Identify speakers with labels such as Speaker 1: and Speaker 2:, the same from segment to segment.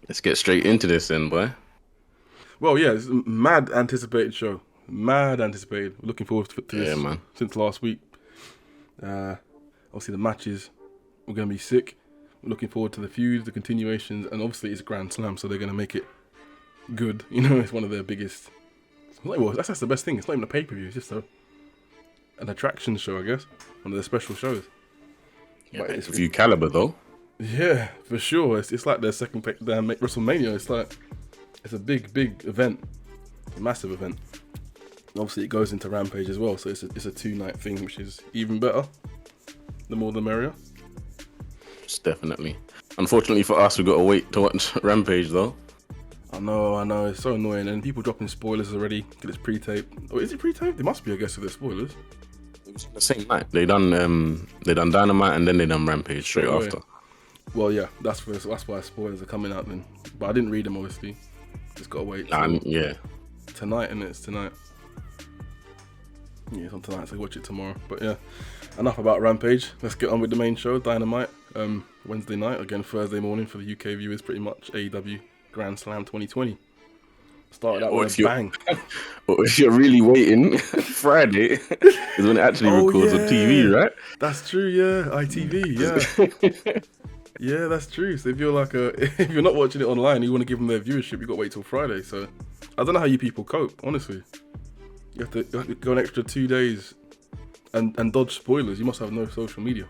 Speaker 1: Let's get straight into this then, boy.
Speaker 2: Well, yeah, it's a mad anticipated show. Mad anticipated. Looking forward to
Speaker 1: Yeah,
Speaker 2: this
Speaker 1: man.
Speaker 2: since last week. Uh, Obviously, the matches were going to be sick. We're looking forward to the feuds, the continuations, and obviously it's a Grand Slam, so they're going to make it good. You know, it's one of their biggest. Well, that's the best thing. It's not even a pay-per-view. It's just an attraction show, I guess. One of their special shows.
Speaker 1: Yeah,
Speaker 2: But it's,
Speaker 1: view caliber though.
Speaker 2: yeah, for sure. It's like their second WrestleMania. It's a big event, a massive event. Obviously, it goes into Rampage as well, so it's a 2-night thing, which is even better. The more the merrier.
Speaker 1: It's definitely. Unfortunately for us, we got to wait to watch Rampage though.
Speaker 2: I know, it's so annoying, and people dropping spoilers already because it's pre-taped. Oh, is it pre-taped? It must be, I guess, with the spoilers.
Speaker 1: It was the same night. They done Dynamite and then they done Rampage straight
Speaker 2: Straight away.
Speaker 1: after.
Speaker 2: Well, yeah, that's why spoilers are coming out then. But I didn't read them, obviously. Just gotta wait.
Speaker 1: Yeah.
Speaker 2: Tonight, and it's tonight. Yeah, it's on tonight, so watch it tomorrow. But yeah, enough about Rampage. Let's get on with the main show, Dynamite. Wednesday night, again Thursday morning for the UK viewers, pretty much. AEW Grand Slam 2020. Started out with a bang.
Speaker 1: Or if you're really waiting, Friday is when it actually records on TV, right?
Speaker 2: That's true, yeah. ITV, yeah. Yeah, that's true. So if you're not watching it online, you want to give them their viewership, you got to wait till Friday. So I don't know how you people cope, honestly. You have to go an extra 2 days and dodge spoilers. You must have no social media.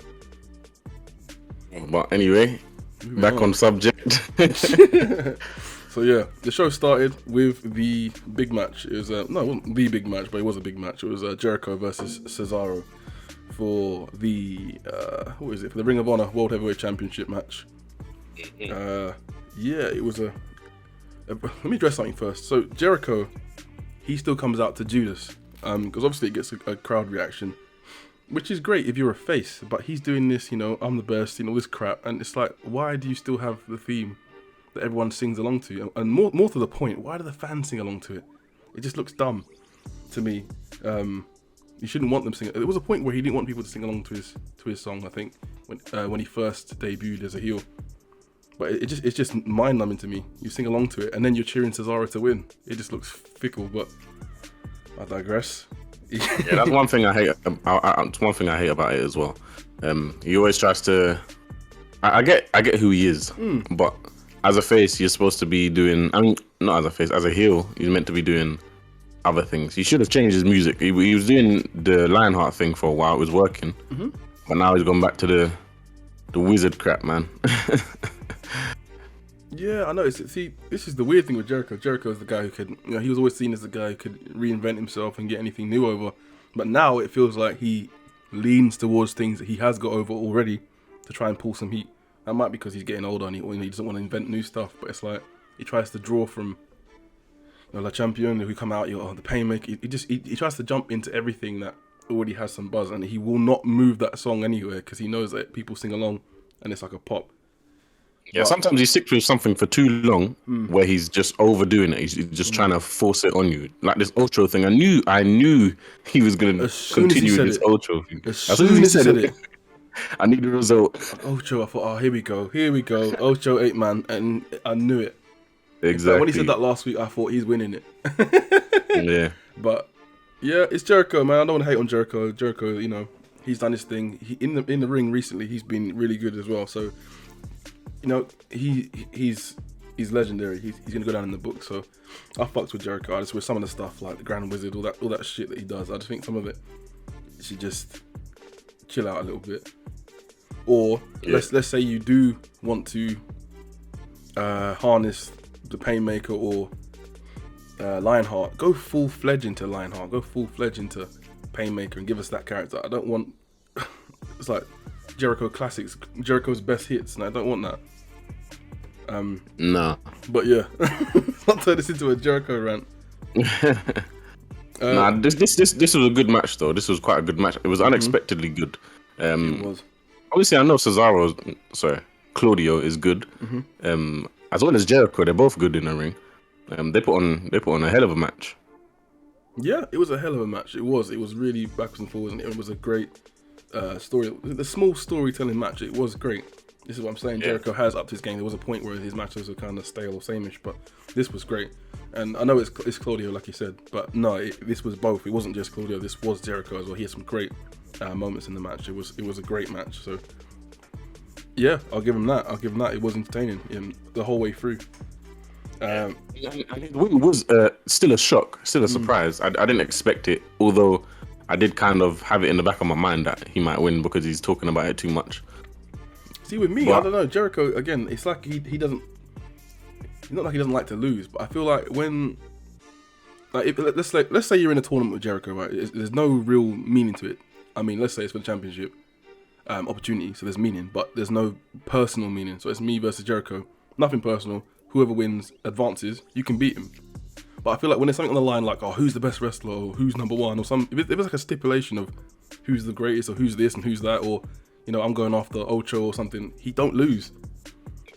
Speaker 1: But anyway, back on subject.
Speaker 2: So yeah, the show started with the big match. It was no, it wasn't the big match, but it was a big match. It was Jericho versus Cesaro for the what is it? For the Ring of Honor World Heavyweight Championship match. Yeah, it was let me address something first. So Jericho, he still comes out to Judas, because obviously it gets a crowd reaction, which is great if you're a face. But he's doing this, I'm the best, this crap, and it's like, why do you still have the theme that everyone sings along to? And more to the point, why do the fans sing along to it? It just looks dumb to me. You shouldn't want them singing. There was a point where he didn't want people to sing along to his song, I think, when he first debuted as a heel. But it's just mind-numbing to me. You sing along to it, and then you're cheering Cesaro to win. It just looks fickle, but I digress.
Speaker 1: Yeah, that's one thing I hate. It's one thing I hate about it as well. He always tries to. I get who he is, but as a face, you're supposed to be doing. I mean, not as a face, as a heel, he's meant to be doing other things. He should have changed his music. He was doing the Lionheart thing for a while. It was working, but now he's gone back to the wizard crap, man.
Speaker 2: Yeah, I know. See, this is the weird thing with Jericho. Jericho is the guy who could, he was always seen as the guy who could reinvent himself and get anything new over. But now it feels like he leans towards things that he has got over already to try and pull some heat. That might be because he's getting older and he doesn't want to invent new stuff. But it's like he tries to draw from, La Champion, who come out, the Painmaker. He tries to jump into everything that already has some buzz, and he will not move that song anywhere because he knows that people sing along and it's like a pop.
Speaker 1: Yeah, sometimes he sticks with something for too long, where he's just overdoing it. He's just trying to force it on you, like this Ultra thing. I knew he was going to continue with this Ultra thing.
Speaker 2: As soon as he said it,
Speaker 1: I need the result.
Speaker 2: Ocho, I thought, oh, here we go. Ocho 8-man, and I knew it.
Speaker 1: Exactly.
Speaker 2: When he said that last week, I thought he's winning it.
Speaker 1: Yeah.
Speaker 2: But yeah, it's Jericho, man. I don't want to hate on Jericho. Jericho, he's done his thing. In the ring recently, he's been really good as well. So. He's legendary. He's gonna go down in the book. So I fucked with Jericho. I just with some of the stuff like the Grand Wizard, all that shit that he does. I just think some of it should just chill out a little bit. Or let's say you do want to harness the Painmaker or Lionheart. Go full-fledged into Lionheart. Go full-fledged into Painmaker and give us that character. I don't want. It's like Jericho classics, Jericho's best hits, and I don't want that.
Speaker 1: No.
Speaker 2: But yeah, I'll turn this into a Jericho rant.
Speaker 1: Nah, this was a good match though. This was quite a good match. It was unexpectedly good.
Speaker 2: It was.
Speaker 1: Obviously, I know Claudio is good. As well as Jericho, they're both good in the ring. They put on a hell of a match.
Speaker 2: Yeah, it was a hell of a match. It was really backwards and forwards, and it was a great story. The small storytelling match. It was great. This is what I'm saying. Jericho has upped his game. There was a point where his matches were kind of stale or sameish, but this was great. And I know it's Claudio, like you said, but no, this was both. It wasn't just Claudio. This was Jericho as well. He had some great moments in the match. It was a great match. So yeah, I'll give him that. It was entertaining the whole way through.
Speaker 1: The win was still a shock, still a surprise. I didn't expect it, although I did kind of have it in the back of my mind that he might win because he's talking about it too much. See,
Speaker 2: with me, I don't know. Jericho, again, it's like he doesn't. It's not like he doesn't like to lose, but I feel like when, like, let's say you're in a tournament with Jericho, right? There's no real meaning to it. I mean, let's say it's for the championship opportunity, so there's meaning, but there's no personal meaning. So it's me versus Jericho, nothing personal. Whoever wins advances, you can beat him. But I feel like when there's something on the line, like, oh, who's the best wrestler, or who's number one, or if it was like a stipulation of who's the greatest, or who's this and who's that, or I'm going after Ocho or something, he don't lose.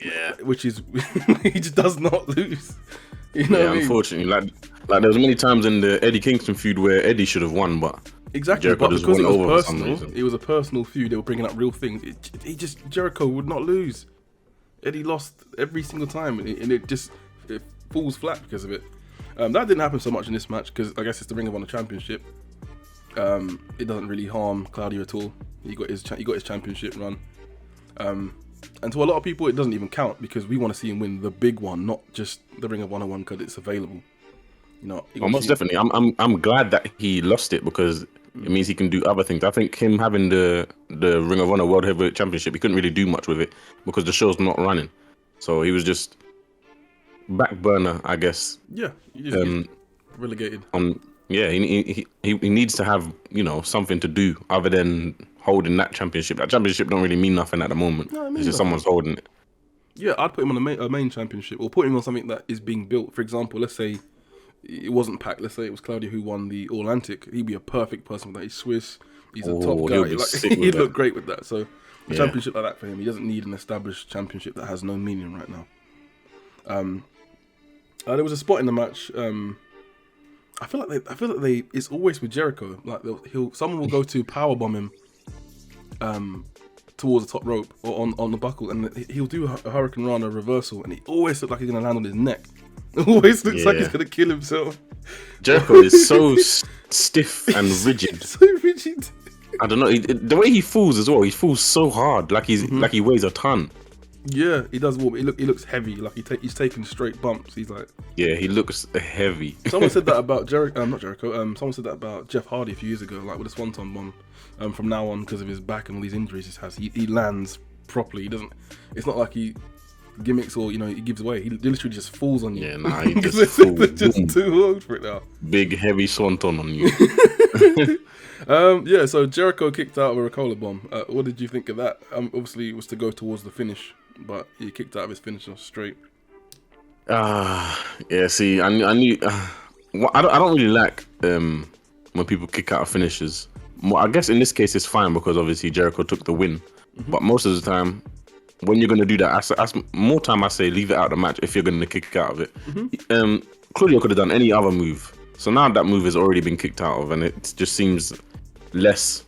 Speaker 1: Yeah.
Speaker 2: Which is, he just does not lose. You know what I mean?
Speaker 1: Unfortunately, like there was many times in the Eddie Kingston feud where Eddie should have won, but
Speaker 2: exactly.
Speaker 1: Jericho
Speaker 2: But because it was personal,
Speaker 1: it
Speaker 2: was a personal feud. They were bringing up real things. Jericho would not lose. Eddie lost every single time, and it falls flat because of it. That didn't happen so much in this match because I guess it's the Ring of Honor Championship. It doesn't really harm Claudio at all. He got his championship run. And to a lot of people, it doesn't even count because we want to see him win the big one, not just the Ring of Honor one because it's available.
Speaker 1: Most definitely. I'm glad that he lost it because it means he can do other things. I think him having the Ring of Honor World Heavyweight Championship, he couldn't really do much with it because the show's not running. So he was just back burner, I guess.
Speaker 2: Yeah, he just relegated.
Speaker 1: He needs to have something to do other than holding that championship. That championship don't really mean nothing at the moment. No, it's just someone's holding it.
Speaker 2: Yeah, I'd put him on a main championship or put him on something that is being built. For example, let's say it wasn't Pac. Let's say it was Claudio who won the All-Atlantic. He'd be a perfect person for that. He's Swiss. He's a top guy. He'd look great with that. So a championship like that for him. He doesn't need an established championship that has no meaning right now. There was a spot in the match. I feel like it's always with Jericho. Like someone will go to powerbomb him towards the top rope or on the buckle, and he'll do a Hurricane Rana reversal, and he always looks like he's gonna land on his neck. It always looks like he's gonna kill himself.
Speaker 1: Jericho is so stiff and rigid.
Speaker 2: So rigid.
Speaker 1: I don't know the way he falls as well. He falls so hard, like he weighs a ton.
Speaker 2: Yeah, he does. He looks heavy. Like he's taking straight bumps. He's like,
Speaker 1: yeah, he looks heavy.
Speaker 2: Someone said that about not Jericho. Someone said that about Jeff Hardy a few years ago, like with a Swanton bomb. From now on, because of his back and all these injuries he lands properly. He doesn't. It's not like he gimmicks or he gives away. He literally just falls on you.
Speaker 1: Yeah, nah, he just falls.
Speaker 2: They're just too old for it now.
Speaker 1: Big heavy Swanton on you.
Speaker 2: Yeah. So Jericho kicked out of a Ricola bomb. What did you think of that? Obviously, it was to go towards the finish, but he kicked out of his finisher straight.
Speaker 1: Yeah. See, I knew. I don't really like when people kick out of finishes. Well, I guess in this case it's fine because obviously Jericho took the win. But most of the time, when you're gonna do that, I say leave it out of the match if you're gonna kick out of it. Claudio could have done any other move. So now that move has already been kicked out of, and it just seems less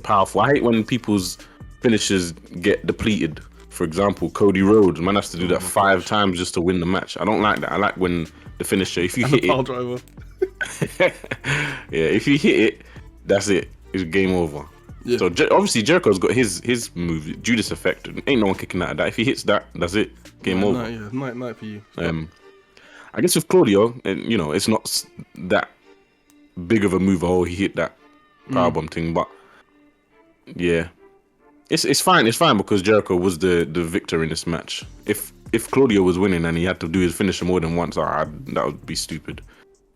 Speaker 1: powerful. I hate when people's finishes get depleted. For example, Cody Rhodes, man has to do that 5 times just to win the match. I don't like that. I like when the finisher, if you hit it,
Speaker 2: driver.
Speaker 1: yeah, if you hit it, that's it. It's game over. Yeah. So obviously Jericho's got his move, Judas effect. Ain't no one kicking out of that. If he hits that, that's it. Game over.
Speaker 2: Night for you.
Speaker 1: I guess with Claudio, it's not that big of a move. Oh, he hit that powerbomb thing, but yeah, it's fine. It's fine because Jericho was the victor in this match. If Claudio was winning and he had to do his finisher more than once, that would be stupid.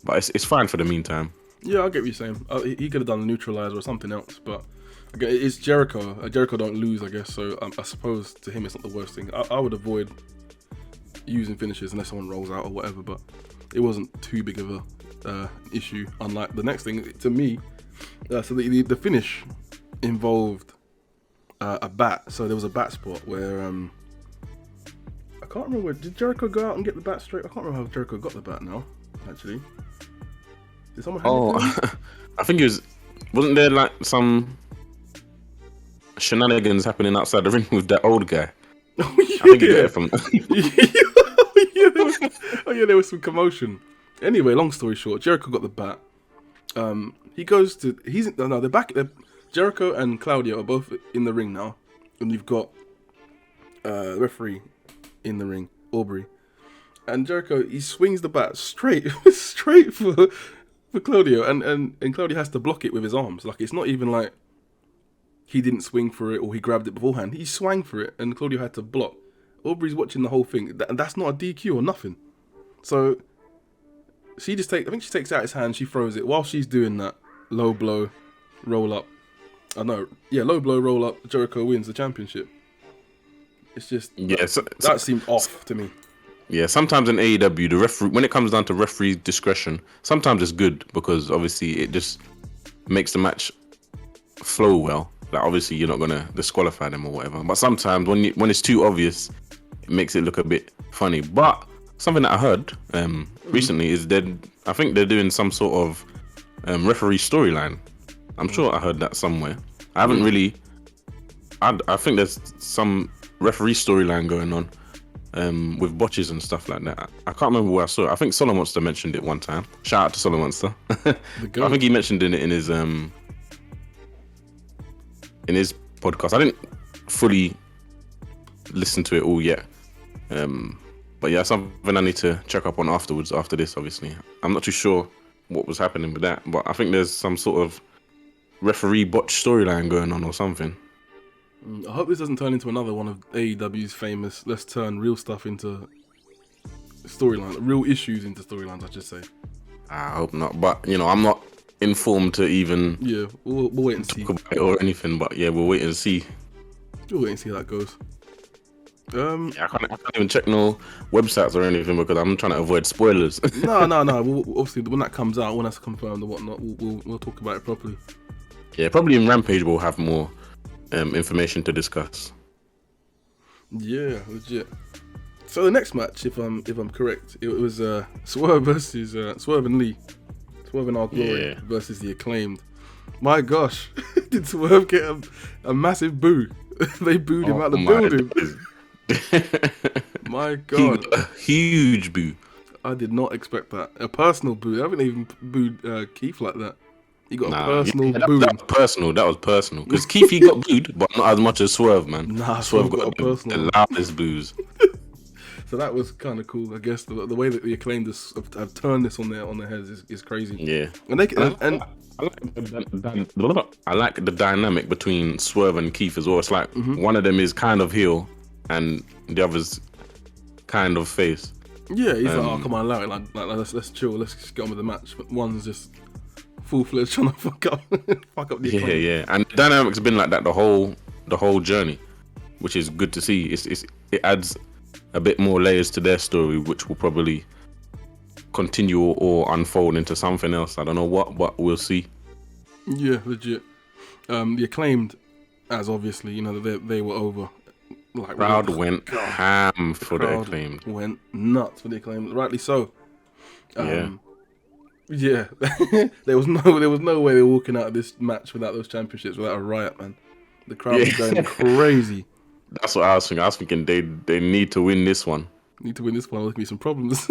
Speaker 1: But it's fine for the meantime.
Speaker 2: Yeah, I get what you're saying. He could have done a neutralizer or something else, but it's Jericho. Jericho don't lose, I guess. So I suppose to him it's not the worst thing. I would avoid using finishes unless someone rolls out or whatever, but it wasn't too big of a issue. Unlike the next thing, to me, so the finish involved a bat. So there was a bat spot where I can't remember. Did Jericho go out and get the bat straight? I can't remember how Jericho got the bat now. Actually. Did someone have
Speaker 1: I think it wasn't there like some shenanigans happening outside the ring with that old guy.
Speaker 2: Oh,
Speaker 1: I think you get it from.
Speaker 2: There was some commotion. Anyway, long story short, Jericho got the bat. He goes to. They're back. Jericho and Claudio are both in the ring now, and you've got the referee in the ring, Aubrey. And Jericho, he swings the bat straight for Claudio, and Claudio has to block it with his arms. Like, it's not even like he didn't swing for it or he grabbed it beforehand. He swung for it, and Claudio had to block. Aubrey's watching the whole thing. That's not a DQ or nothing. So I think she takes out his hand, she throws it. While she's doing that, low blow, roll up. Low blow, roll up. Jericho wins the championship. It's just that seemed off to me.
Speaker 1: Yeah, sometimes in AEW, the referee, when it comes down to referee discretion, sometimes it's good because obviously it just makes the match flow well. Like, obviously you're not gonna disqualify them or whatever. But sometimes when it's too obvious, it makes it look a bit funny. But something that I heard recently is I think they're doing some sort of referee storyline. I'm sure I heard that somewhere. I haven't really. I think there's some referee storyline going on. With botches and stuff like that. I can't remember where I saw it. I think Solo Monster mentioned it one time. Shout out to Solo Monster. I think he mentioned it in his podcast. I didn't fully listen to it all yet. But yeah, something I need to check up on afterwards, after this, obviously. I'm not too sure what was happening with that, but I think there's some sort of referee botch storyline going on or something.
Speaker 2: I hope this doesn't turn into another one of AEW's famous let's turn real stuff into storyline, real issues into storylines, I should say.
Speaker 1: I hope not, but I'm not informed to even
Speaker 2: we'll wait and see
Speaker 1: talk about it or anything, but we'll wait and see.
Speaker 2: We'll wait and see how that goes.
Speaker 1: I can't even check no websites or anything because I'm trying to avoid spoilers.
Speaker 2: No. Obviously, when that comes out, when that's confirmed and whatnot, we'll talk about it properly.
Speaker 1: Yeah, probably in Rampage we'll have more information to discuss.
Speaker 2: Yeah, legit. So the next match, if I'm correct, it was Swerve versus Swerve and Lee, Swerve and Our Glory versus the Acclaimed. My gosh, did Swerve get a massive boo? They booed him out the building. My God,
Speaker 1: a huge boo.
Speaker 2: I did not expect that. A personal boo. I haven't even booed Keith like that. He got a personal boo.
Speaker 1: That was personal. Because Keith, he got booed, but not as much as Swerve, man.
Speaker 2: Swerve got a personal.
Speaker 1: The loudest boos.
Speaker 2: So that was kind of cool, I guess. The way that the Acclaimed have turned this on their heads is crazy.
Speaker 1: Yeah.
Speaker 2: And
Speaker 1: I like the dynamic between Swerve and Keith as well. It's like one of them is kind of heel and the other's kind of face.
Speaker 2: Yeah, he's like, oh, come on, allow it. Like let's chill. Let's just get on with the match. But one's just full-fledged trying to fuck up the Acclaimed.
Speaker 1: Yeah. And the dynamic's been like that the whole journey, which is good to see. It adds a bit more layers to their story, which will probably continue or unfold into something else. I don't know what, but we'll see.
Speaker 2: Yeah, legit. The Acclaimed, as obviously, they were over. Like,
Speaker 1: crowd went ham for the Acclaimed.
Speaker 2: Went nuts for the Acclaimed, rightly so. Yeah, there was no way they were walking out of this match without those championships, without a riot, man. The crowd was going crazy.
Speaker 1: That's what I was thinking. I was thinking they need to win this one.
Speaker 2: Need to win this one. There's gonna be some problems.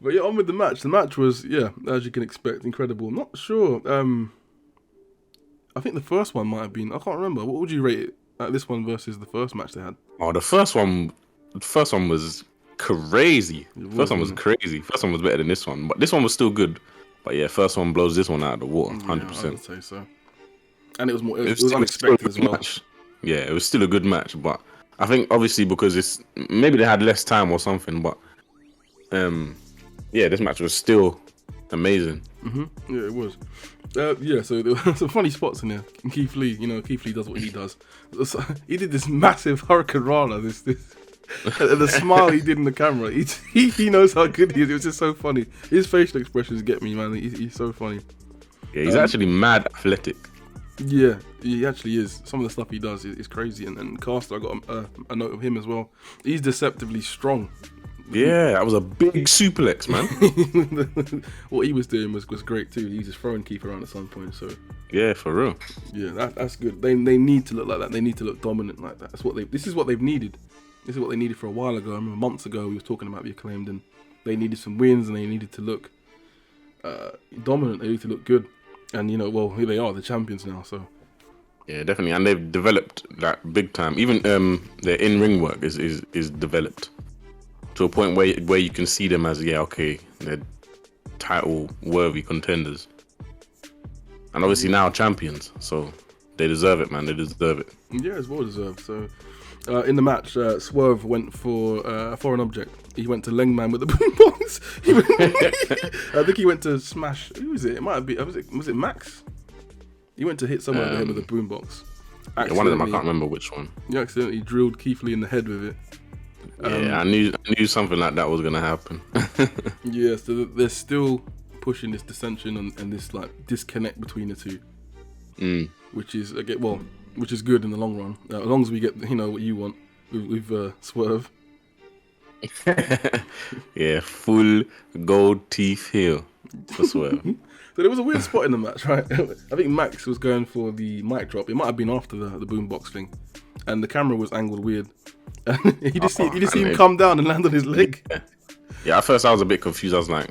Speaker 2: But yeah, on with the match. The match was, as you can expect, incredible. I'm not sure. I think the first one might have been. I can't remember. What would you rate it? This one versus the first match they had.
Speaker 1: Oh, the first one was crazy. First one was crazy. First one was better than this one, but this one was still good. But yeah, first one blows this one out of the water, 100%.
Speaker 2: I would say so. And it was more. It was unexpected as well.
Speaker 1: Match. Yeah, it was still a good match, but I think obviously because maybe they had less time or something, but this match was still amazing.
Speaker 2: Yeah, it was. So there were some funny spots in there. And Keith Lee, Keith Lee does what he does. He did this massive Hurricane Rana, this and the smile he did in the camera. He knows how good he is. It was just so funny. His facial expressions get me, man. He's so funny.
Speaker 1: Yeah, he's actually mad athletic.
Speaker 2: Yeah, he actually is. Some of the stuff he does is crazy. And Caster, I got a note of him as well. He's deceptively strong.
Speaker 1: Yeah, that was a big suplex, man.
Speaker 2: What he was doing was great too. He was just throwing Keith around at some point. So
Speaker 1: Yeah, for real.
Speaker 2: yeah, that's good. They need to look like that. They need to look dominant like that. This is what they've needed. This is what they needed for a while ago. I remember months ago we were talking about the Acclaimed, and they needed some wins, and they needed to look dominant. They need to look good, and well, here they are, the champions now. So
Speaker 1: Yeah, definitely, and they've developed that big time. Even their in-ring work is developed to a point where you can see them as they're title-worthy contenders, and obviously now champions. So they deserve it, man. They deserve it.
Speaker 2: Yeah, it's well deserved. So in the match, Swerve went for a foreign object. He went to Lengman with the boombox. I think he went to smash. Who was it? It might have been. Was it Max? He went to hit someone in the head with a boombox.
Speaker 1: Yeah, one of them, I can't remember which one.
Speaker 2: He accidentally drilled Keith Lee in the head with it.
Speaker 1: Yeah, I knew something like that was gonna happen.
Speaker 2: Yeah, so they're still pushing this dissension and this like disconnect between the two, which is good in the long run. As long as we get what you want with Swerve.
Speaker 1: Yeah, full gold teeth heel for Swerve.
Speaker 2: So there was a weird spot in the match, right? I think Max was going for the mic drop. It might have been after the boombox thing, and the camera was angled weird. you just see him come down and land on his leg.
Speaker 1: Yeah, at first I was a bit confused. I was like,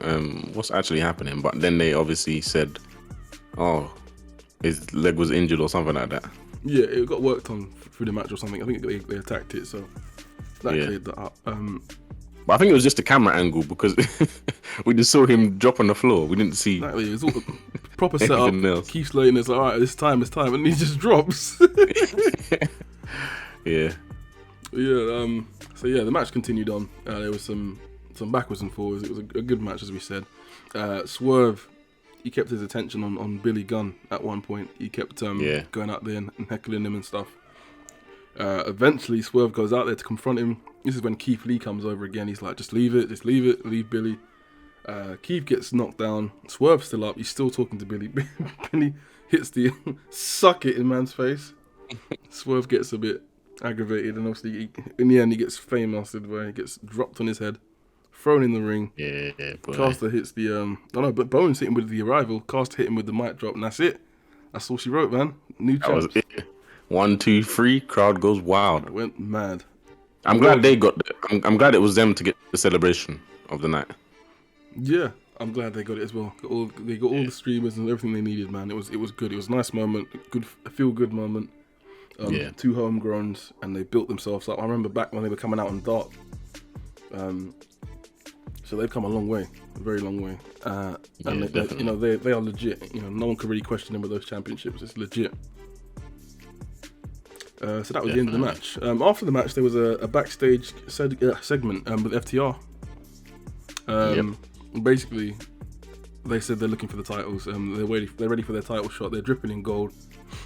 Speaker 1: what's actually happening? But then they obviously said, oh, his leg was injured or something like that.
Speaker 2: Yeah, it got worked on through the match or something. I think they attacked it, so that cleared that up.
Speaker 1: But I think it was just a camera angle because we just saw him drop on the floor. We didn't see.
Speaker 2: Exactly, it was all proper setup. Keith Lee is like, all right, it's time, and he just drops.
Speaker 1: Yeah.
Speaker 2: Yeah. So yeah, the match continued on. There was some backwards and forwards. It was a good match, as we said. Swerve, he kept his attention on Billy Gunn at one point. He kept going out there and heckling him and stuff. Eventually, Swerve goes out there to confront him. This is when Keith Lee comes over again. He's like, just leave it, leave Billy. Keith gets knocked down. Swerve's still up. He's still talking to Billy. Billy hits the suck it in man's face. Swerve gets a bit aggravated, and obviously, in the end, he gets famous where he gets dropped on his head, thrown in the ring.
Speaker 1: Yeah, boy.
Speaker 2: Caster hits but Bowen's hitting with the arrival. Caster hit him with the mic drop, and that's it. That's all she wrote, man. New champ.
Speaker 1: That was it. 1, 2, 3. Crowd goes wild.
Speaker 2: I went mad.
Speaker 1: I'm glad they got. I'm glad it was them to get the celebration of the night.
Speaker 2: Yeah, I'm glad they got it as well. They got all the streamers and everything they needed, man. It was good. It was a nice moment. A feel good moment. Two homegrowns, and they built themselves up. I remember back when they were coming out on Dark. So they've come a long way, a very long way. And they are legit. No one could really question them with those championships. It's legit. So that was the end of the match. After the match, there was a backstage segment with FTR. Basically, they said they're looking for the titles. They're ready for their title shot. They're dripping in gold.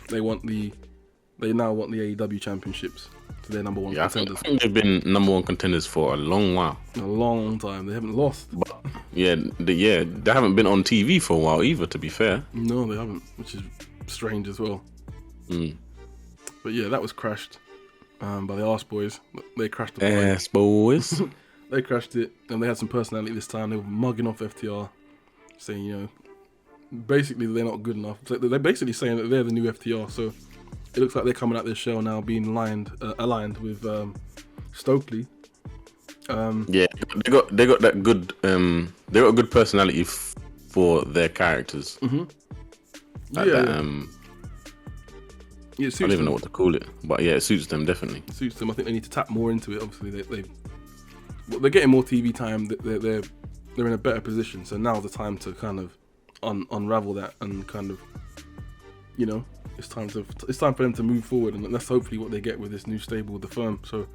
Speaker 2: They now want the AEW championships. So they're number one contenders.
Speaker 1: I think they've been number one contenders for a long while.
Speaker 2: A long time. They haven't lost.
Speaker 1: But they haven't been on TV for a while either. To be fair.
Speaker 2: No, they haven't, which is strange as well. But yeah, that was crashed by the Arse Boys. They crashed the party.
Speaker 1: Arse Boys.
Speaker 2: They crashed it, and they had some personality this time. They were mugging off FTR, saying, basically they're not good enough. So they're basically saying that they're the new FTR. So it looks like they're coming out this show now being aligned with Stokely.
Speaker 1: Yeah, they got that good. They got a good personality for their characters.
Speaker 2: Yeah,
Speaker 1: I don't even know what to call it, but yeah, it suits them definitely.
Speaker 2: It suits them. I think they need to tap more into it. Obviously, they're getting more TV time. They're in a better position. So now's the time to kind of unravel that and kind of, it's time for them to move forward, and that's hopefully what they get with this new stable with the firm. So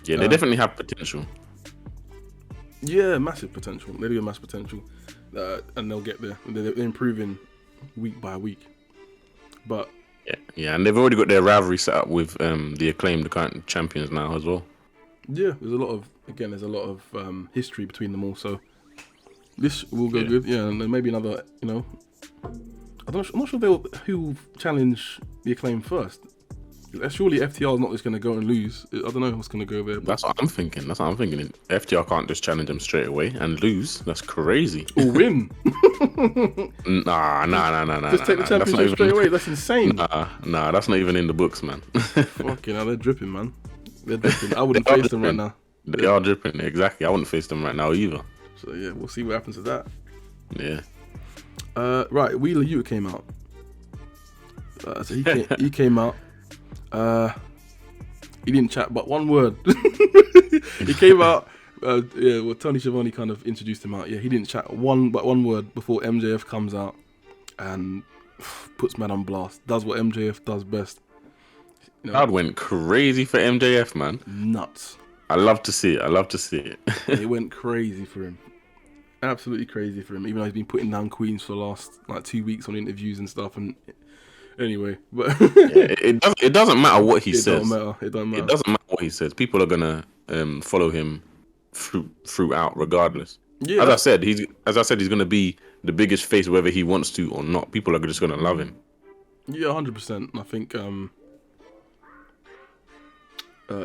Speaker 1: yeah, they definitely have potential.
Speaker 2: Yeah, massive potential. They do have massive potential, and they'll get there. They're improving week by week, but.
Speaker 1: Yeah, and they've already got their rivalry set up with the Acclaimed, the current champions now as well.
Speaker 2: Yeah, there's a lot of history between them all, so this will go good. Yeah, and then maybe another, I'm not sure who will challenge the Acclaimed first. Surely FTR is not just going to go and lose. I don't know what's going to go there. But...
Speaker 1: That's what I'm thinking. FTR can't just challenge him straight away and lose. That's crazy.
Speaker 2: Or win.
Speaker 1: Nah.
Speaker 2: Just take the championship straight away. That's insane.
Speaker 1: Nah, that's not even in the books, man.
Speaker 2: Fucking hell, they're dripping, man. They're dripping. I wouldn't face them right now.
Speaker 1: They are dripping, exactly. I wouldn't face them right now either.
Speaker 2: So yeah, we'll see what happens to that.
Speaker 1: Yeah.
Speaker 2: Right, Wheeler Yuta came out. So he came out. He didn't chat but one word. He came out. Well, Tony Schiavone kind of introduced him out. Yeah, he didn't chat one word before MJF comes out and puts man on blast. Does what MJF does best.
Speaker 1: Crowd went crazy for MJF, man.
Speaker 2: Nuts.
Speaker 1: I love to see it.
Speaker 2: It went crazy for him. Absolutely crazy for him. Even though he's been putting down Queens for the last 2 weeks on interviews and stuff. And anyway, but
Speaker 1: it doesn't matter what he says.
Speaker 2: It don't matter.
Speaker 1: It doesn't matter what he says. People are gonna follow him throughout, regardless.
Speaker 2: Yeah.
Speaker 1: As I said, he's gonna be the biggest face whether he wants to or not. People are just gonna love him.
Speaker 2: Yeah, 100%. I think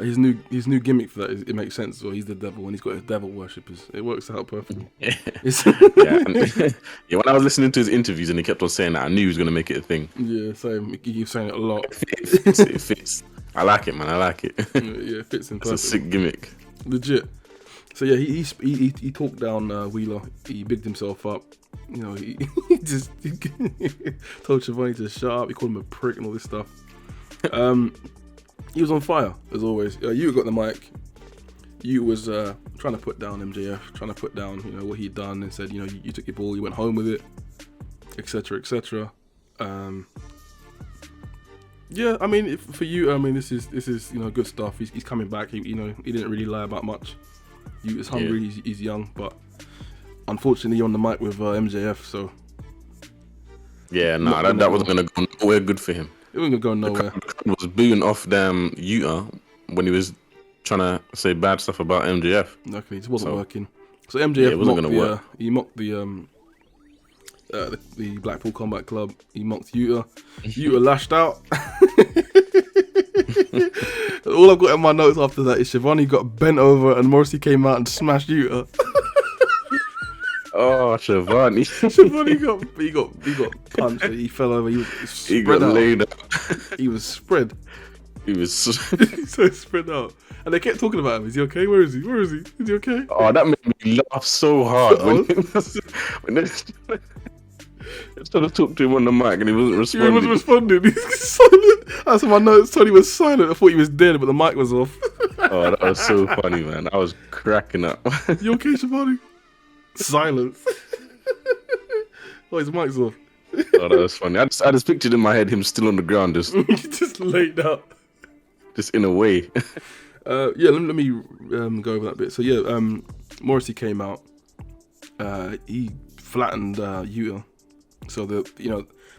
Speaker 2: his new gimmick for that it makes sense. Well, he's the devil and he's got his devil worshippers. It works out perfectly.
Speaker 1: Yeah. When I was listening to his interviews and he kept on saying that, I knew he was gonna make it a thing.
Speaker 2: Yeah, same. He keeps saying it a lot.
Speaker 1: It fits. I like it, man. I like it.
Speaker 2: Yeah, it fits in perfectly.
Speaker 1: It's a sick gimmick.
Speaker 2: Legit. So yeah, he talked down Wheeler. He bigged himself up. You know, he just told Schiavone to shut up. He called him a prick and all this stuff. He was on fire as always. You got the mic. You was trying to put down MJF, trying to put down what he'd done, and said you took your ball, you went home with it, etc. etc. Yeah, I mean for you, I mean this is good stuff. He's coming back. He didn't really lie about much. He's hungry. Yeah. He's young, but unfortunately you're on the mic with MJF, so
Speaker 1: yeah, that wasn't gonna go nowhere good for him.
Speaker 2: It wasn't gonna go nowhere.
Speaker 1: The crowd was booing off damn Yuta when he was trying to say bad stuff about MJF.
Speaker 2: Exactly, it just wasn't working. So MJF wasn't gonna work. He mocked the Blackpool Combat Club. He mocked Yuta. Yuta lashed out. All I've got in my notes after that is Schiavone got bent over and Morrissey came out and smashed Yuta.
Speaker 1: Oh, Schiavone.
Speaker 2: Schiavone got punched. He fell over. He got
Speaker 1: laid out.
Speaker 2: He was spread.
Speaker 1: He was so
Speaker 2: spread out. And they kept talking about him. Is he okay? Where is he? Is he okay?
Speaker 1: Oh, that made me laugh so hard when they started to talk to him on the mic and he wasn't responding.
Speaker 2: He wasn't responding. He's silent. That's my notes. Tony was silent. I thought he was dead, but the mic was off.
Speaker 1: Oh, that was so funny, man. I was cracking up.
Speaker 2: You okay, Schiavone? Silence. Oh, his mic's off.
Speaker 1: Oh, that was funny. I just pictured in my head him still on the ground,
Speaker 2: just laid out.
Speaker 1: Just in a way.
Speaker 2: Yeah, let me go over that bit. So yeah, Morrissey came out. He flattened Yuta. So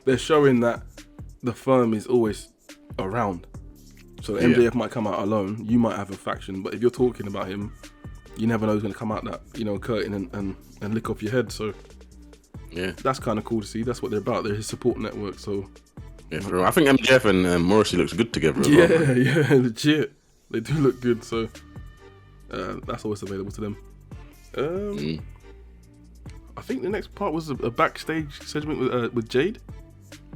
Speaker 2: they're showing that the firm is always around. So the MJF might come out alone. You might have a faction, but if you're talking about him, you never know who's going to come out that curtain and lick off your head. So
Speaker 1: yeah,
Speaker 2: that's kind of cool to see. That's what they're about. They're his support network. So
Speaker 1: yeah, for real. I think MJF and Morrissey looks good together.
Speaker 2: Yeah, legit. They do look good. So that's always available to them. I think the next part was a backstage segment with Jade.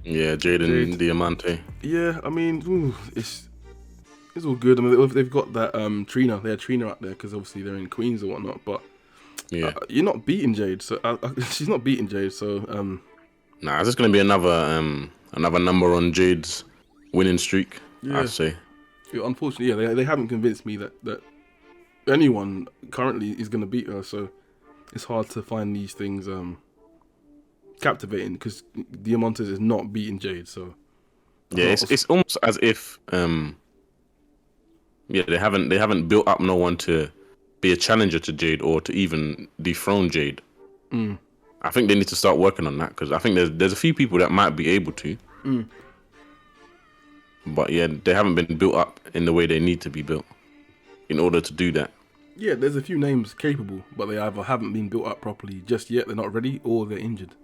Speaker 1: Yeah, Jade and Diamante.
Speaker 2: Yeah, I mean, it's all good. I mean, they've got that Trina. They had Trina out there because obviously they're in Queens or whatnot. But
Speaker 1: yeah,
Speaker 2: you're not beating Jade. So she's not beating Jade. So
Speaker 1: nah, it's just gonna be another number on Jade's winning streak. Yeah. I'd say.
Speaker 2: Yeah, unfortunately, yeah, they haven't convinced me that anyone currently is gonna beat her. So it's hard to find these things captivating because Diamantes is not beating Jade. So
Speaker 1: yeah, it's almost as if they haven't built up no one to be a challenger to Jade or to even dethrone Jade. I think they need to start working on that because I think there's a few people that might be able to. But yeah, they haven't been built up in the way they need to be built in order to do that.
Speaker 2: Yeah, there's a few names capable, but they either haven't been built up properly just yet, they're not ready, or they're injured.